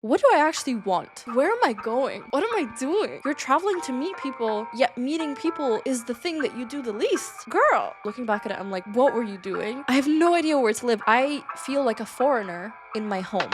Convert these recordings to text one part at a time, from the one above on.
What do I actually want? Where am I going? What am I doing? You're traveling to meet people, yet meeting people is the thing that you do the least. Girl! Looking back at it, I'm like, what were you doing? I have no idea where to live. I feel like a foreigner in my home.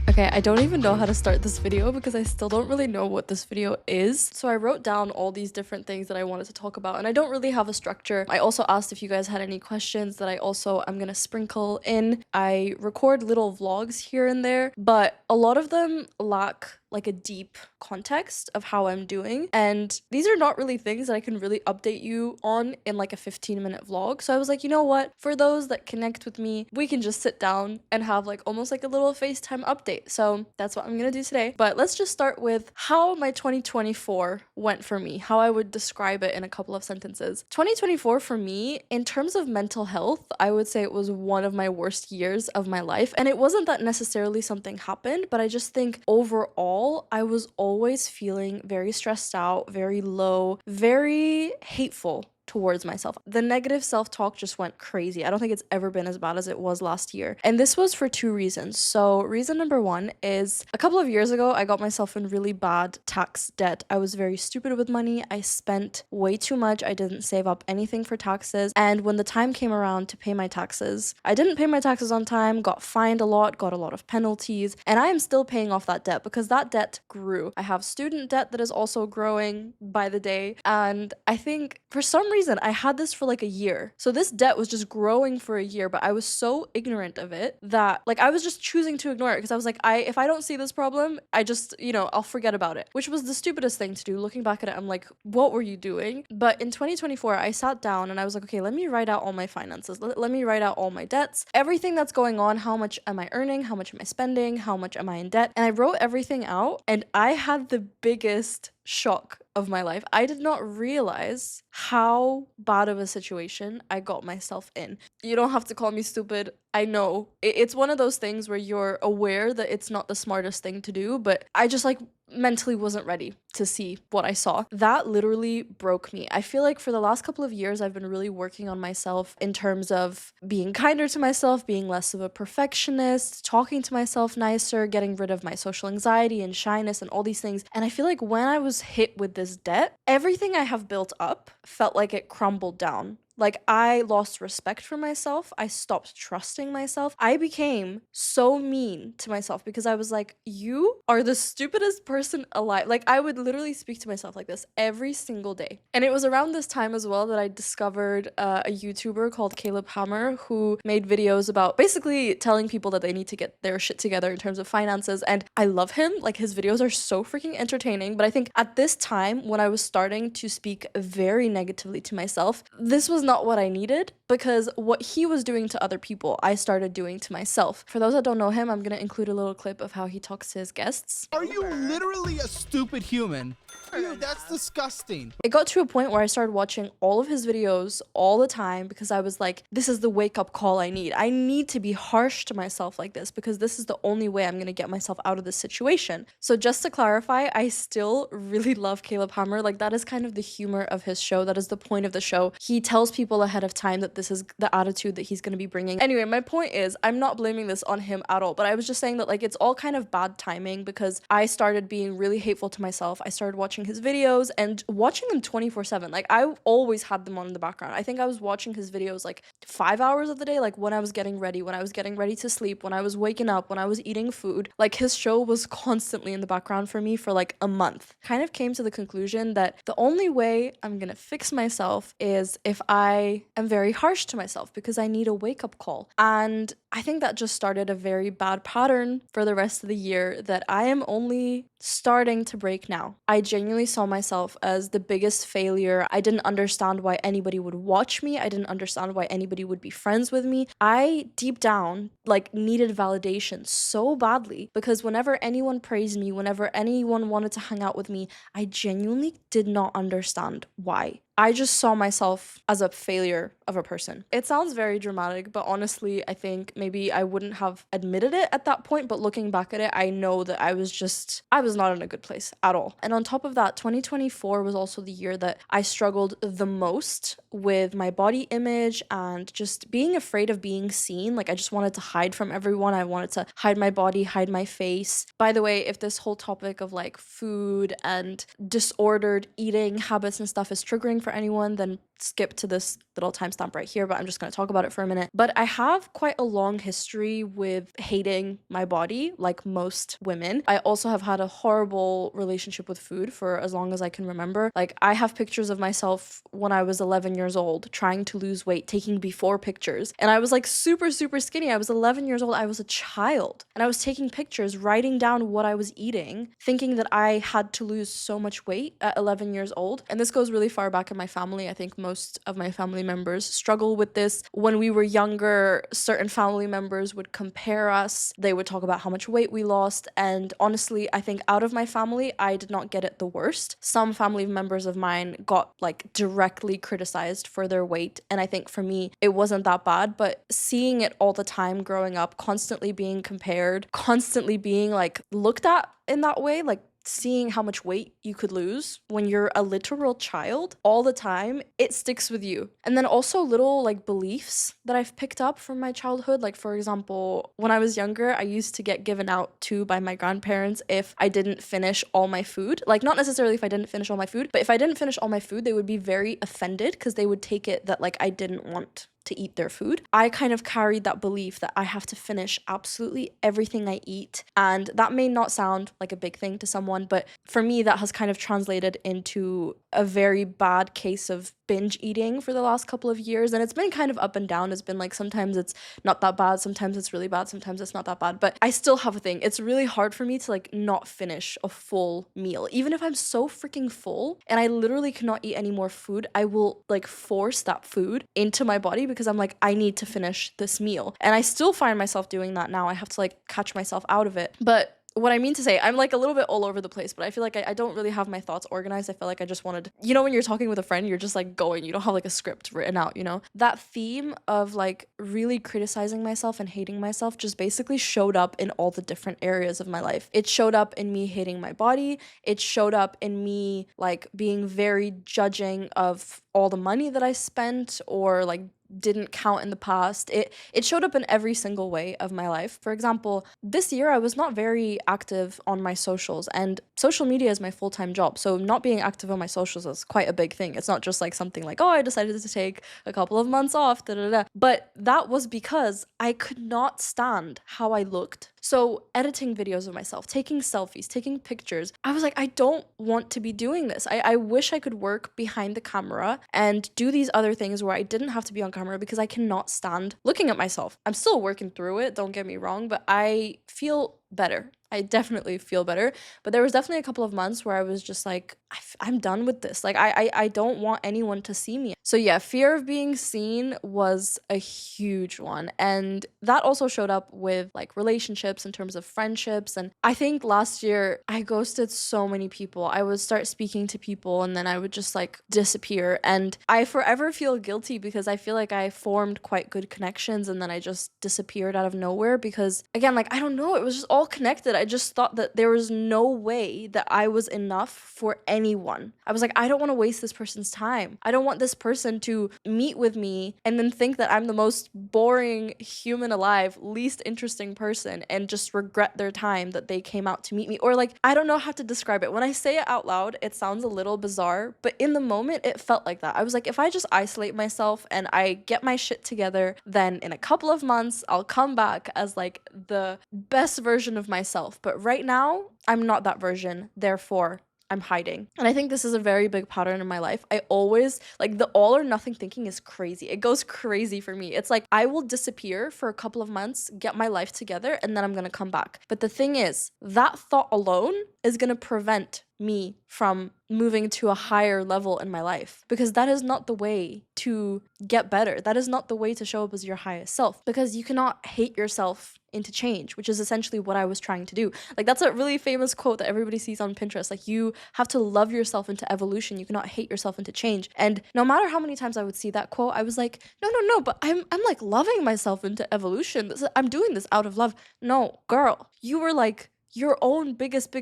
Okay, I don't even know how to start this video because I still don't really know what this video is. So I wrote down all these different things that I wanted to talk about, and I don't really have a structure. I also asked if you guys had any questions that I'm gonna sprinkle in. I record little vlogs here and there, but a lot of them lack like a deep context of how I'm doing. And these are not really things that I can really update you on in like a 15-minute vlog. So I was like, you know what? For those that connect with me, we can just sit down and have like almost like a little FaceTime update. So that's what I'm gonna do today. But let's just start with how my 2024 went for me, how I would describe it in a couple of sentences. 2024 for me, in terms of mental health, I would say it was one of my worst years of my life. And it wasn't that necessarily something happened, but I just think overall, I was always feeling very stressed out, very low, very hateful towards myself. The negative self-talk just went crazy. I don't think it's ever been as bad as it was last year. And this was for two reasons. So reason number one is a couple of years ago, I got myself in really bad tax debt. I was very stupid with money. I spent way too much. I didn't save up anything for taxes. And when the time came around to pay my taxes, I didn't pay my taxes on time, got fined a lot, got a lot of penalties, and I am still paying off that debt because that debt grew. I have student debt that is also growing by the day. And I think for some reason, I had this for like a year. So this debt was just growing for a year, but I was so ignorant of it that like I was just choosing to ignore it because I was like, if I don't see this problem, I just, I'll forget about it, which was the stupidest thing to do. Looking back at it, I'm like, what were you doing? But in 2024, I sat down and I was like, okay, let me write out all my finances. Let me write out all my debts, everything that's going on. How much am I earning? How much am I spending? How much am I in debt? And I wrote everything out, and I had the biggest shock of my life. I did not realize how bad of a situation I got myself in. You don't have to call me stupid. I know it's one of those things where you're aware that it's not the smartest thing to do, but I just like mentally wasn't ready to see what I saw. That literally broke me. I feel like for the last couple of years, I've been really working on myself in terms of being kinder to myself, being less of a perfectionist, talking to myself nicer, getting rid of my social anxiety and shyness and all these things. And I feel like when I was hit with this debt, everything I have built up felt like it crumbled down. Like, I lost respect for myself. I stopped trusting myself. I became so mean to myself because I was like, you are the stupidest person alive. Like, I would literally speak to myself like this every single day. And it was around this time as well that I discovered a YouTuber called Caleb Hammer who made videos about basically telling people that they need to get their shit together in terms of finances. And I love him. Like, his videos are so freaking entertaining. But I think at this time, when I was starting to speak very negatively to myself, this was not what I needed, because what he was doing to other people, I started doing to myself. For those that don't know him, I'm gonna include a little clip of how he talks to his guests. Are you literally a stupid human? Dude, that's disgusting. It got to a point where I started watching all of his videos all the time because I was like, this is the wake-up call I need. I need to be harsh to myself like this because this is the only way I'm gonna get myself out of this situation. So just to clarify, I still really love Caleb Hammer. Like, that is kind of the humor of his show. That is the point of the show. He tells people ahead of time that this is the attitude that he's gonna be bringing. Anyway, my point is, I'm not blaming this on him at all, but I was just saying that like it's all kind of bad timing because I started being really hateful to myself. I started watching his videos and watching them 24/7. Like, I always had them on in the background. I think I was watching his videos like 5 hours of the day, like when I was getting ready, when I was getting ready to sleep, when I was waking up, when I was eating food. Like, his show was constantly in the background for me for like a month. Kind of came to the conclusion that the only way I'm gonna fix myself is if I am very harsh to myself, because I need a wake-up call. And I think that just started a very bad pattern for the rest of the year that I am only starting to break now. I genuinely saw myself as the biggest failure. I didn't understand why anybody would watch me. I didn't understand why anybody would be friends with me. I deep down like needed validation so badly because whenever anyone praised me, whenever anyone wanted to hang out with me, I genuinely did not understand why. I just saw myself as a failure of a person. It sounds very dramatic, but honestly, I think maybe I wouldn't have admitted it at that point, but looking back at it, I know that I was not in a good place at all. And on top of that, 2024 was also the year that I struggled the most with my body image and just being afraid of being seen. Like, I just wanted to hide from everyone. I wanted to hide my body, hide my face. By the way, if this whole topic of like food and disordered eating habits and stuff is triggering for anyone, then skip to this little timestamp right here, but I'm just going to talk about it for a minute. But I have quite a long history with hating my body, like most women. I also have had a horrible relationship with food for as long as I can remember. Like, I have pictures of myself when I was 11 years old trying to lose weight, taking before pictures. And I was like super, super skinny. I was 11 years old. I was a child. And I was taking pictures, writing down what I was eating, thinking that I had to lose so much weight at 11 years old. And this goes really far back in my family. I think most of my family members struggle with this. When we were younger, certain family members would compare us. They would talk about how much weight we lost. And honestly, I think out of my family, I did not get it the worst. Some family members of mine got like directly criticized for their weight. And I think for me, it wasn't that bad. But seeing it all the time growing up, constantly being compared, constantly being like looked at in that way, like seeing how much weight you could lose when you're a literal child all the time, it sticks with you. And then also little like beliefs that I've picked up from my childhood. Like, for example, when I was younger, I used to get given out to by my grandparents if I didn't finish all my food. Like, not necessarily if I didn't finish all my food, but if I didn't finish all my food, they would be very offended because they would take it that like I didn't want to eat their food. I kind of carried that belief that I have to finish absolutely everything I eat. And that may not sound like a big thing to someone, but for me, that has kind of translated into a very bad case of binge eating for the last couple of years. And it's been kind of up and down. It's been like sometimes it's not that bad, sometimes it's really bad, sometimes it's not that bad. But I still have a thing. It's really hard for me to like not finish a full meal. Even if I'm so freaking full and I literally cannot eat any more food, I will like force that food into my body because I'm like, I need to finish this meal. And I still find myself doing that now. I have to like catch myself out of it. But what I mean to say, I'm like a little bit all over the place, but I feel like I don't really have my thoughts organized. I feel like I just wanted, you know, when you're talking with a friend, you're just like going, you don't have like a script written out, you know? That theme of like really criticizing myself and hating myself just basically showed up in all the different areas of my life. It showed up in me hating my body. It showed up in me like being very judging of all the money that I spent or like didn't count in the past. It showed up in every single way of my life. For example, this year I was not very active on my socials, and social media is my full-time job. So not being active on my socials is quite a big thing. It's not just like something like, oh, I decided to take a couple of months off, da da da. But that was because I could not stand how I looked. So editing videos of myself, taking selfies, taking pictures, I was like, I don't want to be doing this. I wish I could work behind the camera and do these other things where I didn't have to be on camera because I cannot stand looking at myself. I'm still working through it, don't get me wrong, but I feel better. I definitely feel better. But there was definitely a couple of months where I was just like, I'm done with this. Like, I don't want anyone to see me. So yeah, fear of being seen was a huge one. And that also showed up with like relationships in terms of friendships. And I think last year I ghosted so many people. I would start speaking to people and then I would just like disappear. And I forever feel guilty because I feel like I formed quite good connections and then I just disappeared out of nowhere because, again, like, I don't know, it was just all connected. I just thought that there was no way that I was enough for anyone. I was like, I don't want to waste this person's time. I don't want this person to meet with me and then think that I'm the most boring human alive, least interesting person and just regret their time that they came out to meet me. Or like, I don't know how to describe it. When I say it out loud, it sounds a little bizarre, but in the moment, it felt like that. I was like, if I just isolate myself and I get my shit together, then in a couple of months, I'll come back as like the best version of myself. But right now, I'm not that version. Therefore, I'm hiding. And I think this is a very big pattern in my life. I always, like, the all or nothing thinking is crazy. It goes crazy for me. It's like I will disappear for a couple of months, get my life together, and then I'm gonna come back. But the thing is, that thought alone is gonna prevent me from moving to a higher level in my life, because that is not the way to get better. That is not the way to show up as your highest self, because you cannot hate yourself into change, which is essentially what I was trying to do. Like, that's a really famous quote that everybody sees on Pinterest. Like, you have to love yourself into evolution. You cannot hate yourself into change. And no matter how many times I would see that quote, I was like, no, but I'm like loving myself into evolution. I'm doing this out of love. No, girl, you were like your own biggest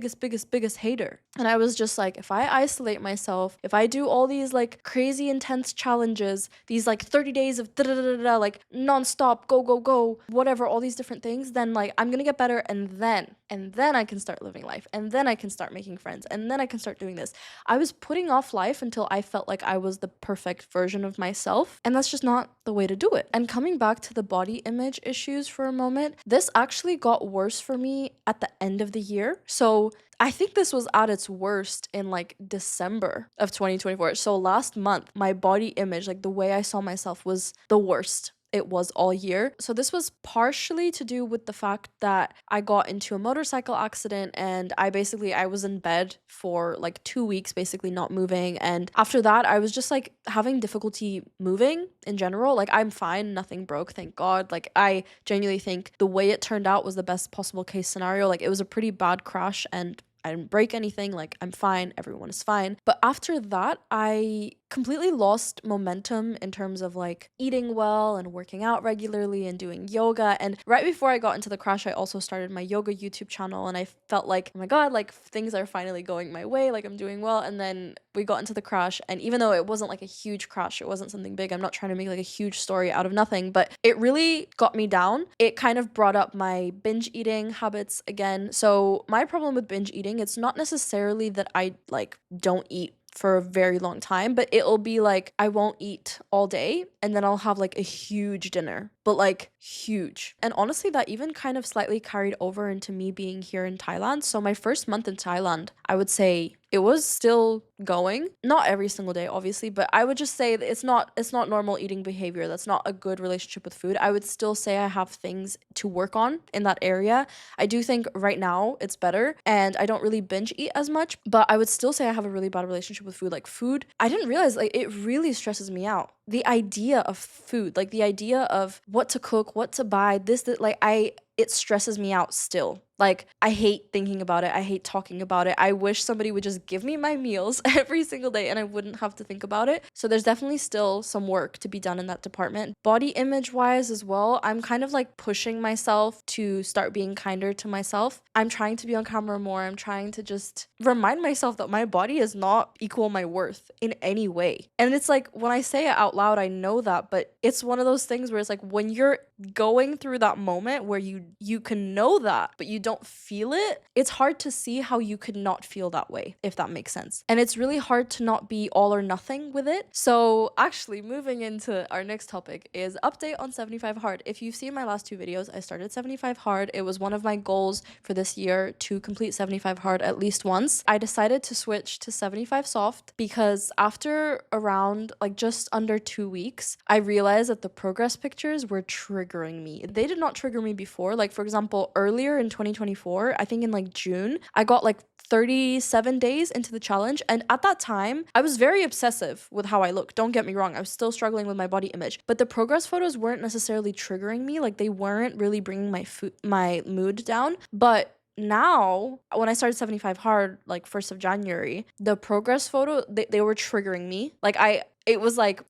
hater. And I was just like, if I isolate myself, if I do all these like crazy intense challenges, these like 30 days of like nonstop, go, whatever, all these different things, then like I'm gonna get better, and then I can start living life, and then I can start making friends, and then I can start doing this. I was putting off life until I felt like I was the perfect version of myself, and that's just not the way to do it. And coming back to the body image issues for a moment, this actually got worse for me at the end of the year. So I think this was at its worst in like December of 2024. So last month, my body image, like the way I saw myself, was the worst it was all year. So this was partially to do with the fact that I got into a motorcycle accident, and I was in bed for like 2 weeks, basically not moving. And after that, I was just like having difficulty moving in general. Like, I'm fine, nothing broke, thank God. Like, I genuinely think the way it turned out was the best possible case scenario. Like, it was a pretty bad crash, and I didn't break anything. Like, I'm fine, everyone is fine. But after that, I completely lost momentum in terms of like eating well and working out regularly and doing yoga. And right before I got into the crash, I also started my yoga YouTube channel, and I felt like, oh my God, like things are finally going my way, like I'm doing well. And then we got into the crash, and even though it wasn't like a huge crash, it wasn't something big, I'm not trying to make like a huge story out of nothing, but it really got me down. It kind of brought up my binge eating habits again. So my problem with binge eating, it's not necessarily that I like don't eat for a very long time, but it'll be like I won't eat all day, and then I'll have like a huge dinner, but like huge. And honestly, that even kind of slightly carried over into me being here in Thailand. So my first month in Thailand, I would say it was still going, not every single day obviously, but I would just say that it's not normal eating behavior. That's not a good relationship with food. I would still say I have things to work on in that area. I do think right now it's better, and I don't really binge eat as much, but I would still say I have a really bad relationship with food. Like, food, I didn't realize, like, it really stresses me out. The idea of food, like the idea of what to cook, what to buy, like it stresses me out still. Like, I hate thinking about it. I hate talking about it. I wish somebody would just give me my meals every single day and I wouldn't have to think about it. So there's definitely still some work to be done in that department. Body image wise as well, I'm kind of like pushing myself to start being kinder to myself. I'm trying to be on camera more. I'm trying to just remind myself that my body is not equal my worth in any way. And it's like, when I say it out loud, I know that, but it's one of those things where it's like, when you're going through that moment where you can know that, but you don't feel it, it's hard to see how you could not feel that way, if that makes sense. And it's really hard to not be all or nothing with it. So actually, moving into our next topic is update on 75 hard. If you've seen my last two videos, I started 75 hard. It was one of my goals for this year to complete 75 hard at least once. I decided to switch to 75 soft because after around like just under 2 weeks, I realized that the progress pictures were triggering me. They did not trigger me before. Like, for example, earlier in 2024, I think in like June, I got like 37 days into the challenge, and at that time I was very obsessive with how I look. Don't get me wrong, I was still struggling with my body image, but the progress photos weren't necessarily triggering me. Like, they weren't really bringing my mood down. But now, when I started 75 hard, like 1st of January, the progress photo, they were triggering me. Like, it was like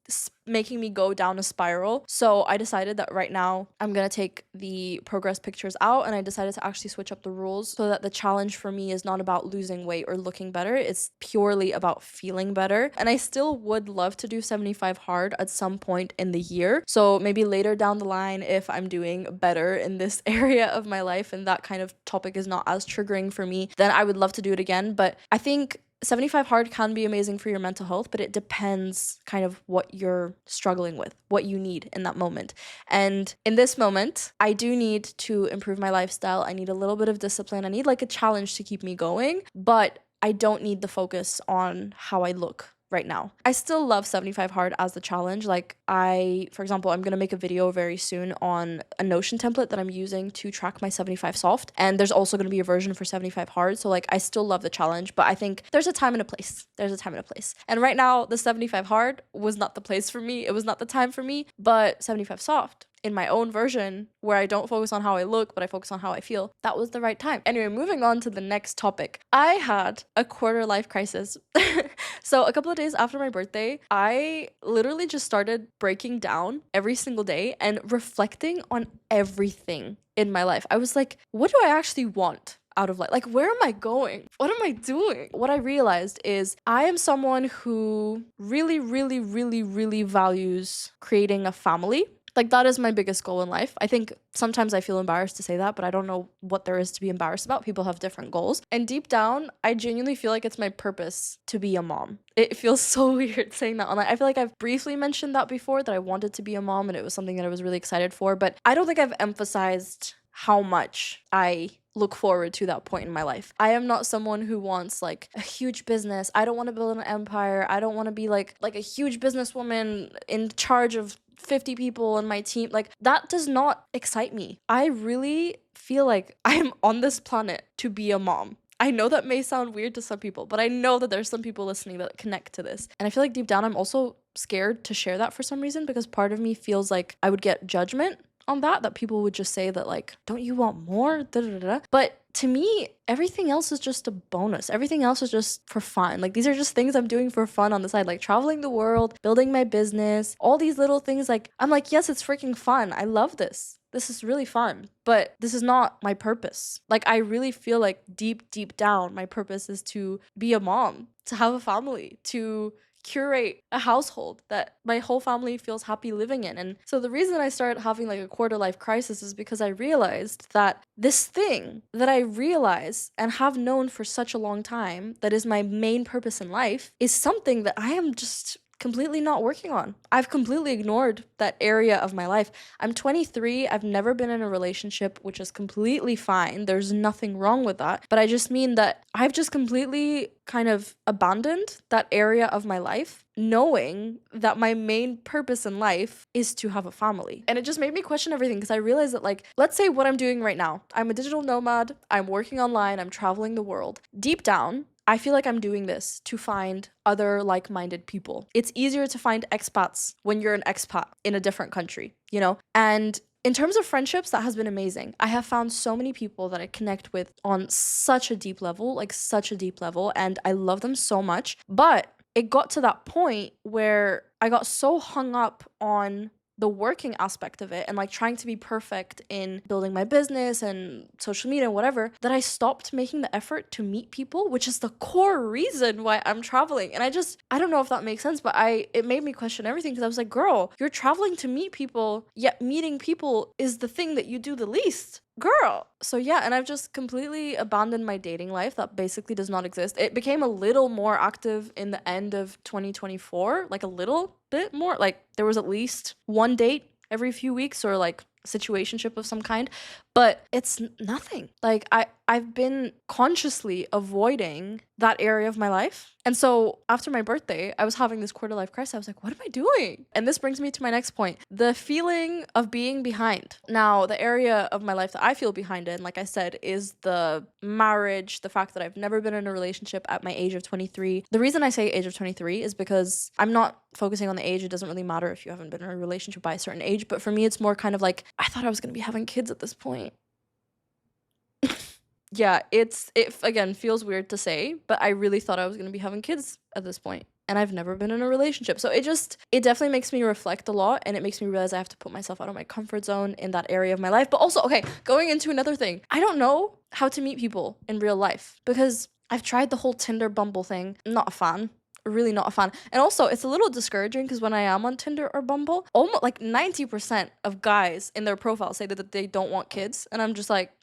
making me go down a spiral. So I decided that right now I'm gonna take the progress pictures out, and I decided to actually switch up the rules so that the challenge for me is not about losing weight or looking better. It's purely about feeling better. And I still would love to do 75 hard at some point in the year. So maybe later down the line, if I'm doing better in this area of my life and that kind of topic is not as triggering for me, then I would love to do it again. But I think 75 hard can be amazing for your mental health, but it depends kind of what you're struggling with, what you need in that moment. And in this moment, I do need to improve my lifestyle. I need a little bit of discipline. I need like a challenge to keep me going, but I don't need the focus on how I look right now. I still love 75 hard as the challenge. Like for example, I'm going to make a video very soon on a Notion template that I'm using to track my 75 soft. And there's also going to be a version for 75 hard. So like I still love the challenge, but I think there's a time and a place. There's a time and a place. And right now the 75 hard was not the place for me. It was not the time for me, but 75 soft in my own version where I don't focus on how I look, but I focus on how I feel, that was the right time. Anyway, moving on to the next topic. I had a quarter life crisis. So a couple of days after my birthday, I literally just started breaking down every single day and reflecting on everything in my life. I was like, what do I actually want out of life? Like, where am I going? What am I doing? What I realized is I am someone who really, really, really, really values creating a family. Like, that is my biggest goal in life. I think sometimes I feel embarrassed to say that, but I don't know what there is to be embarrassed about. People have different goals. And deep down, I genuinely feel like it's my purpose to be a mom. It feels so weird saying that online. I feel like I've briefly mentioned that before, that I wanted to be a mom and it was something that I was really excited for, but I don't think I've emphasized how much I look forward to that point in my life. I am not someone who wants like a huge business. I don't want to build an empire. I don't want to be like a huge businesswoman in charge of 50 people in my team. Like, that does not excite me. I really feel like I am on this planet to be a mom. I know that may sound weird to some people, but I know that there's some people listening that connect to this. And I feel like deep down, I'm also scared to share that for some reason, because part of me feels like I would get judgment on that people would just say that like, don't you want more? Da, da, da, da. But to me, everything else is just a bonus. Everything else is just for fun. Like, these are just things I'm doing for fun on the side, like traveling the world, building my business, all these little things. Like, I'm like, yes, it's freaking fun. I love this. This is really fun, but this is not my purpose. Like, I really feel like deep down, my purpose is to be a mom, to have a family, to curate a household that my whole family feels happy living in. And so the reason I started having like a quarter life crisis is because I realized that this thing that I realize and have known for such a long time that is my main purpose in life is something that I am just completely not working on. I've completely ignored that area of my life. I'm 23. I've never been in a relationship, which is completely fine. There's nothing wrong with that. But I just mean that I've just completely kind of abandoned that area of my life, knowing that my main purpose in life is to have a family. And it just made me question everything, because I realized that, like, let's say what I'm doing right now. I'm a digital nomad. I'm working online. I'm traveling the world. Deep down, I feel like I'm doing this to find other like-minded people. It's easier to find expats when you're an expat in a different country, you know? And in terms of friendships, that has been amazing. I have found so many people that I connect with on such a deep level, and I love them so much. But it got to that point where I got so hung up on the working aspect of it and like trying to be perfect in building my business and social media and whatever, that I stopped making the effort to meet people, which is the core reason why I'm traveling. And I don't know if that makes sense, but it made me question everything, because I was like, girl, you're traveling to meet people, yet meeting people is the thing that you do the least. Girl. So yeah, and I've just completely abandoned my dating life. That basically does not exist. It became a little more active in the end of 2024, like a little bit more. Like, there was at least one date every few weeks, or like situationship of some kind, but it's nothing. Like, I've been consciously avoiding that area of my life. And so after my birthday, I was having this quarter life crisis. I was like, what am I doing? And this brings me to my next point, the feeling of being behind. Now, the area of my life that I feel behind in, like I said, is the marriage, the fact that I've never been in a relationship at my age of 23. The reason I say age of 23 is because I'm not focusing on the age. It doesn't really matter if you haven't been in a relationship by a certain age, but for me, it's more kind of like, I thought I was going to be having kids at this point. Yeah, it again feels weird to say, but I really thought I was going to be having kids at this point, and I've never been in a relationship. So it definitely makes me reflect a lot, and it makes me realize I have to put myself out of my comfort zone in that area of my life. But also, okay, going into another thing, I don't know how to meet people in real life, because I've tried the whole Tinder Bumble thing. Not a fan. Really not a fan. And also, it's a little discouraging, because when I am on Tinder or Bumble, almost like 90% of guys in their profile say that they don't want kids, and I'm just like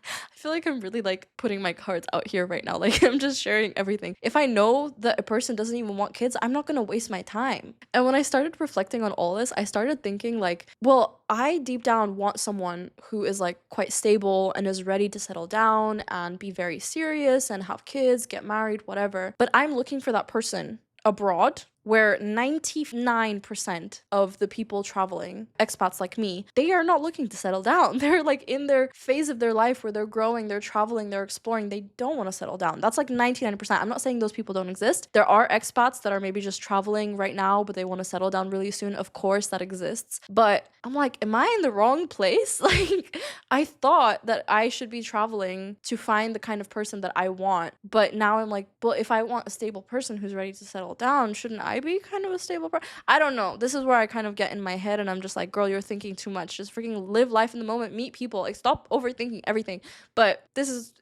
I feel like I'm really like putting my cards out here right now. Like I'm just sharing everything. If I know that a person doesn't even want kids, I'm not gonna waste my time. And when I started reflecting on all this, I started thinking like, well, I deep down want someone who is like quite stable and is ready to settle down and be very serious and have kids, get married, whatever. But I'm looking for that person abroad where 99% of the people traveling, expats like me, they are not looking to settle down. They're like in their phase of their life where they're growing, they're traveling, they're exploring. They don't want to settle down. That's like 99%. I'm not saying those people don't exist. There are expats that are maybe just traveling right now, but they want to settle down really soon. Of course, that exists. But I'm like, am I in the wrong place? Like, I thought that I should be traveling to find the kind of person that I want. But now I'm like, well, if I want a stable person who's ready to settle down, shouldn't I be kind of a stable person? I don't know. This is where I kind of get in my head and I'm just like, girl, you're thinking too much. Just freaking live life in the moment, meet people, like stop overthinking everything. But this is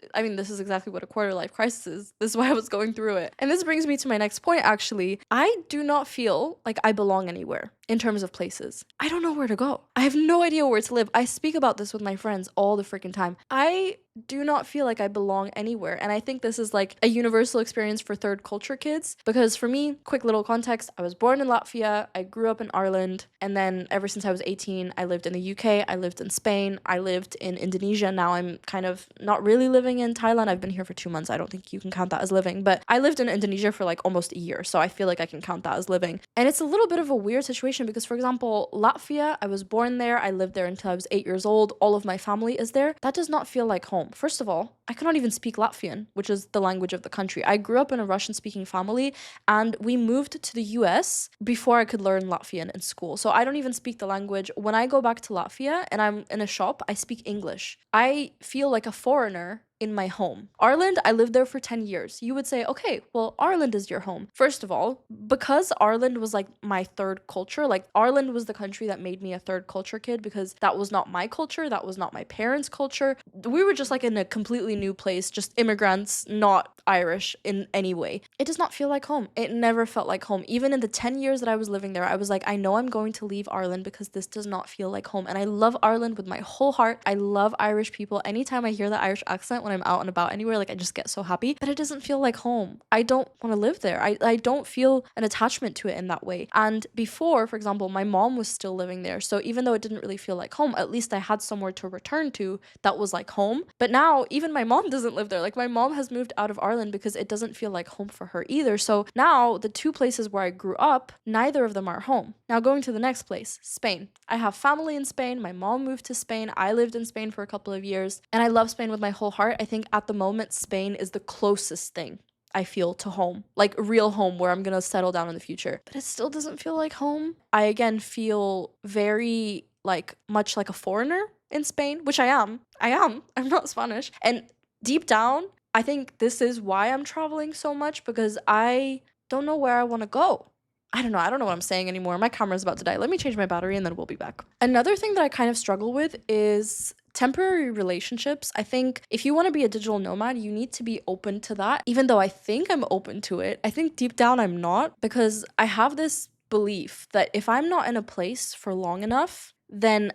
exactly what a quarter life crisis is. This is why I was going through it. And this brings me to my next point, actually. I do not feel like I belong anywhere in terms of places. I don't know where to go. I have no idea where to live. I speak about this with my friends all the freaking time. I do not feel like I belong anywhere. And I think this is like a universal experience for third culture kids. Because for me, quick little context, I was born in Latvia, I grew up in Ireland, and then ever since I was 18, I lived in the UK, I lived in Spain, I lived in Indonesia. Now I'm kind of not really living in Thailand. I've been here for 2 months. I don't think you can count that as living, but I lived in Indonesia for like almost a year. So I feel like I can count that as living. And it's a little bit of a weird situation because, for example, Latvia, I was born there. I lived there until I was 8 years old. All of my family is there. That does not feel like home. First of all, I cannot even speak Latvian, which is the language of the country. I grew up in a Russian-speaking family, and we moved to the US before I could learn Latvian in school. So I don't even speak the language. When I go back to Latvia and I'm in a shop, I speak English. I feel like a foreigner in my home. Ireland, I lived there for 10 years. You would say, okay, well, Ireland is your home. First of all, because Ireland was like my third culture, like Ireland was the country that made me a third culture kid because that was not my culture, that was not my parents' culture. We were just like in a completely new place, just immigrants, not Irish in any way. It does not feel like home. It never felt like home. Even in the 10 years that I was living there, I was like, I know I'm going to leave Ireland because this does not feel like home. And I love Ireland with my whole heart. I love Irish people. Anytime I hear the Irish accent when I'm out and about anywhere, like I just get so happy, but it doesn't feel like home. I don't want to live there. I don't feel an attachment to it in that way. And before, for example, my mom was still living there. So even though it didn't really feel like home, at least I had somewhere to return to that was like home. But now even my mom doesn't live there. Like my mom has moved out of Ireland because it doesn't feel like home for her either. So now the two places where I grew up, neither of them are home. Now going to the next place, Spain. I have family in Spain. My mom moved to Spain. I lived in Spain for a couple of years and I love Spain with my whole heart. I think at the moment, Spain is the closest thing I feel to home, like real home where I'm gonna settle down in the future. But it still doesn't feel like home. I again feel very like much like a foreigner in Spain, which I am. I'm not Spanish. And deep down, I think this is why I'm traveling so much because I don't know where I want to go. I don't know what I'm saying anymore. My camera's about to die. Let me change my battery and then we'll be back. Another thing that I kind of struggle with is temporary relationships. I think if you want to be a digital nomad, you need to be open to that. Even though I think I'm open to it, I think deep down I'm not because I have this belief that if I'm not in a place for long enough, then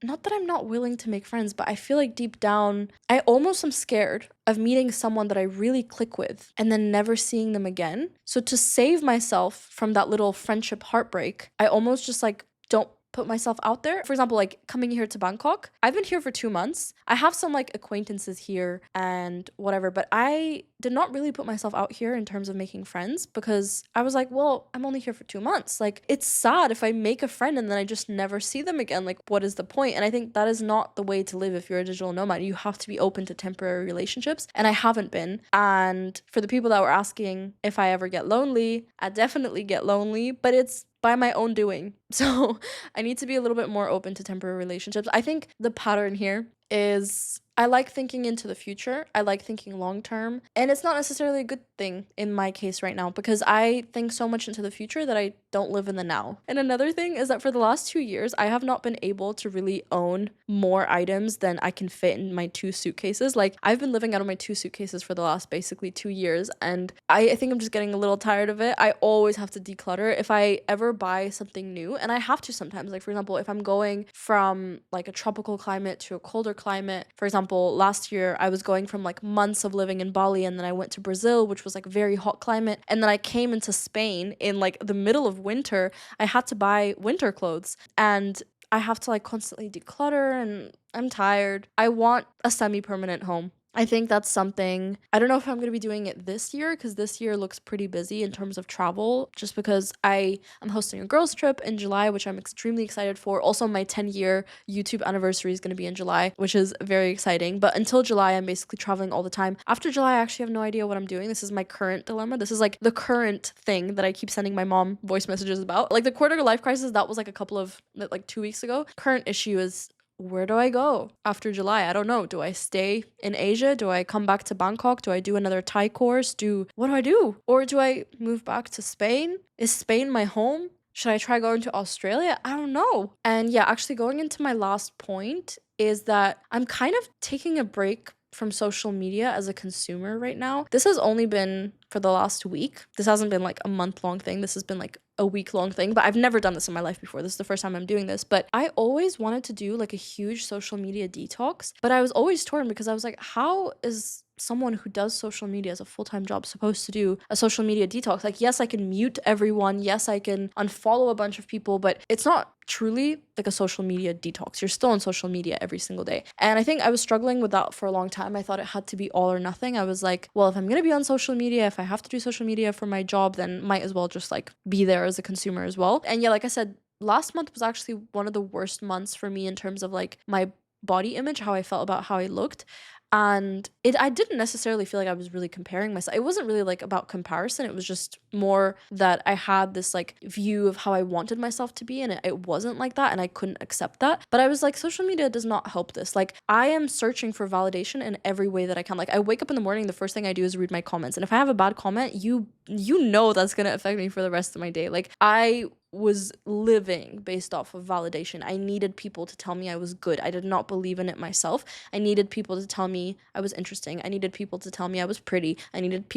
not that I'm not willing to make friends, but I feel like deep down, I almost am scared of meeting someone that I really click with and then never seeing them again. So to save myself from that little friendship heartbreak, I almost just like don't put myself out there. For example, like coming here to Bangkok, I've been here for 2 months. I have some like acquaintances here and whatever, but I did not really put myself out here in terms of making friends because I was like, well, I'm only here for 2 months. Like it's sad if I make a friend and then I just never see them again. Like what is the point? And I think that is not the way to live if you're a digital nomad. You have to be open to temporary relationships. And I haven't been. And for the people that were asking if I ever get lonely, I definitely get lonely, but it's by my own doing. So I need to be a little bit more open to temporary relationships. I think the pattern here is I like thinking into the future. I like thinking long term. And it's not necessarily a good thing in my case right now because I think so much into the future that I don't live in the now. And another thing is that for the last 2 years, I have not been able to really own more items than I can fit in my 2 suitcases. Like I've been living out of my 2 suitcases for the last basically 2 years. And I think I'm just getting a little tired of it. I always have to declutter. If I ever buy something new, and I have to sometimes, like for example, if I'm going from like a tropical climate to a colder climate, for example, example, last year I was going from like months of living in Bali, and then I went to Brazil, which was like very hot climate, and then I came into Spain in like the middle of winter. I had to buy winter clothes, and I have to like constantly declutter, and I'm tired. I want a semi-permanent home. I think that's something. I don't know if I'm going to be doing it this year, because this year looks pretty busy in terms of travel, just because I am hosting a girls trip in July, which I'm extremely excited for. Also, my 10-year YouTube anniversary is going to be in July, which is very exciting. But until July, I'm basically traveling all the time. After July, I actually have no idea what I'm doing. This is my current dilemma. This is like the current thing that I keep sending my mom voice messages about. Like the quarter life crisis, that was like a couple of like 2 weeks ago. Current issue is, where do I go after July? I don't know. Do I stay in Asia? Do I come back to Bangkok? Do I do another Thai course? What do I do? Or do I move back to Spain? Is Spain my home? Should I try going to Australia? I don't know. And yeah, actually going into my last point is that I'm kind of taking a break from social media as a consumer right now. This has only been for the last week. This hasn't been like a month-long thing. This has been like a week-long thing, but I've never done this in my life before. This is the first time I'm doing this, but I always wanted to do like a huge social media detox, but I was always torn because I was like, how is someone who does social media as a full-time job supposed to do a social media detox? Like, yes, I can mute everyone. Yes, I can unfollow a bunch of people, but it's not truly like a social media detox. You're still on social media every single day. And I think I was struggling with that for a long time. I thought it had to be all or nothing. I was like, well, if I'm going to be on social media, if I have to do social media for my job, then might as well just like be there as a consumer as well. And yeah, like I said, last month was actually one of the worst months for me in terms of like my body image, how I felt about how I looked. And I didn't necessarily feel like I was really comparing myself. It wasn't really like about comparison. It was just more that I had this like view of how I wanted myself to be, and it wasn't like that, and I couldn't accept that. But I was like, social media does not help this. Like, I am searching for validation in every way that I can. Like, I wake up in the morning, the first thing I do is read my comments, and if I have a bad comment, you know that's gonna affect me for the rest of my day. Like, I was living based off of validation. I needed people to tell me I was good. I did not believe in it myself. I needed people to tell me I was interesting. I needed people to tell me I was pretty. I needed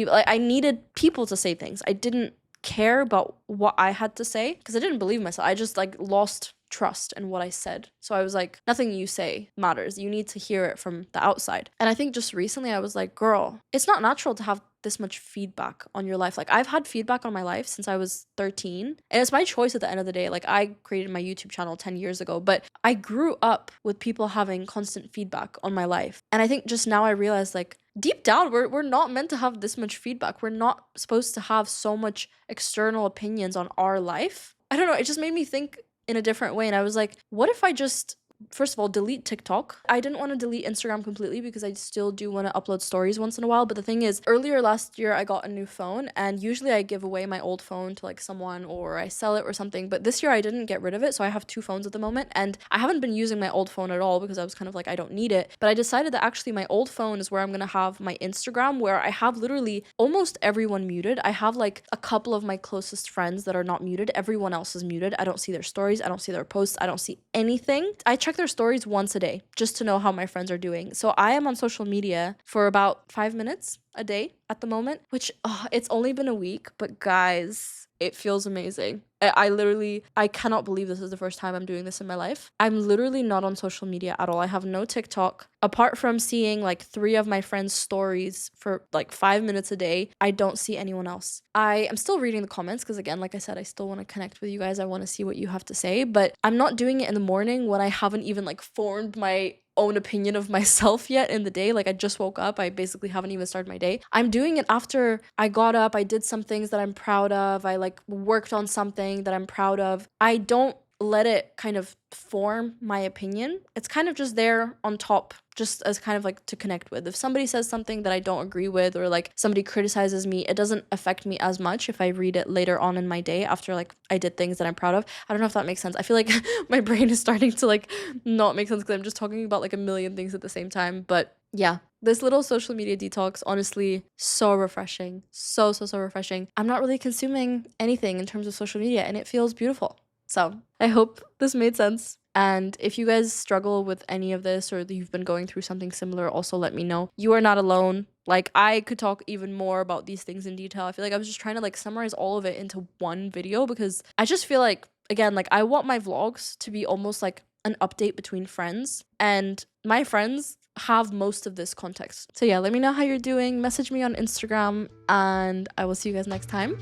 people to say things. I didn't care about what I had to say because I didn't believe myself. I just like lost trust in what I said. So I was like, nothing you say matters. You need to hear it from the outside. And I think just recently I was like, girl, it's not natural to have this much feedback on your life. Like, I've had feedback on my life since I was 13, and it's my choice at the end of the day. Like, I created my YouTube channel 10 years ago, but I grew up with people having constant feedback on my life. And I think just now I realized, like, deep down, we're not meant to have this much feedback. We're not supposed to have so much external opinions on our life. I don't know, it just made me think in a different way. And I was like, what if I just, first of all, delete TikTok? I didn't want to delete Instagram completely because I still do want to upload stories once in a while. But the thing is, earlier last year, I got a new phone, and usually I give away my old phone to like someone or I sell it or something. But this year I didn't get rid of it. So I have 2 phones at the moment, and I haven't been using my old phone at all because I was kind of like, I don't need it. But I decided that actually my old phone is where I'm going to have my Instagram, where I have literally almost everyone muted. I have like a couple of my closest friends that are not muted. Everyone else is muted. I don't see their stories. I don't see their posts. I don't see anything. I check their stories once a day just to know how my friends are doing. So I am on social media for about 5 minutes a day at the moment, which it's only been a week, but guys, it feels amazing. I cannot believe this is the first time I'm doing this in my life. I'm literally not on social media at all. I have no TikTok. Apart from seeing like 3 of my friends' stories for like 5 minutes a day, I don't see anyone else. I am still reading the comments because, again, like I said, I still want to connect with you guys. I want to see what you have to say, but I'm not doing it in the morning when I haven't even like formed my own opinion of myself yet in the day. Like, I just woke up. I basically haven't even started my day. I'm doing it after I got up. I did some things that I'm proud of. I like worked on something that I'm proud of. I don't let it kind of form my opinion. It's kind of just there on top, just as kind of like to connect with. If somebody says something that I don't agree with, or like somebody criticizes me, it doesn't affect me as much if I read it later on in my day after like I did things that I'm proud of. I don't know if that makes sense. I feel like my brain is starting to like not make sense because I'm just talking about like a million things at the same time. But yeah, this little social media detox, honestly, so refreshing. So refreshing. I'm not really consuming anything in terms of social media, and it feels beautiful. So I hope this made sense. And if you guys struggle with any of this, or you've been going through something similar, also let me know. You are not alone. Like, I could talk even more about these things in detail. I feel like I was just trying to like summarize all of it into one video because I just feel like, again, like I want my vlogs to be almost like an update between friends, and my friends have most of this context. So yeah, let me know how you're doing. Message me on Instagram, and I will see you guys next time.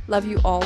Love you all.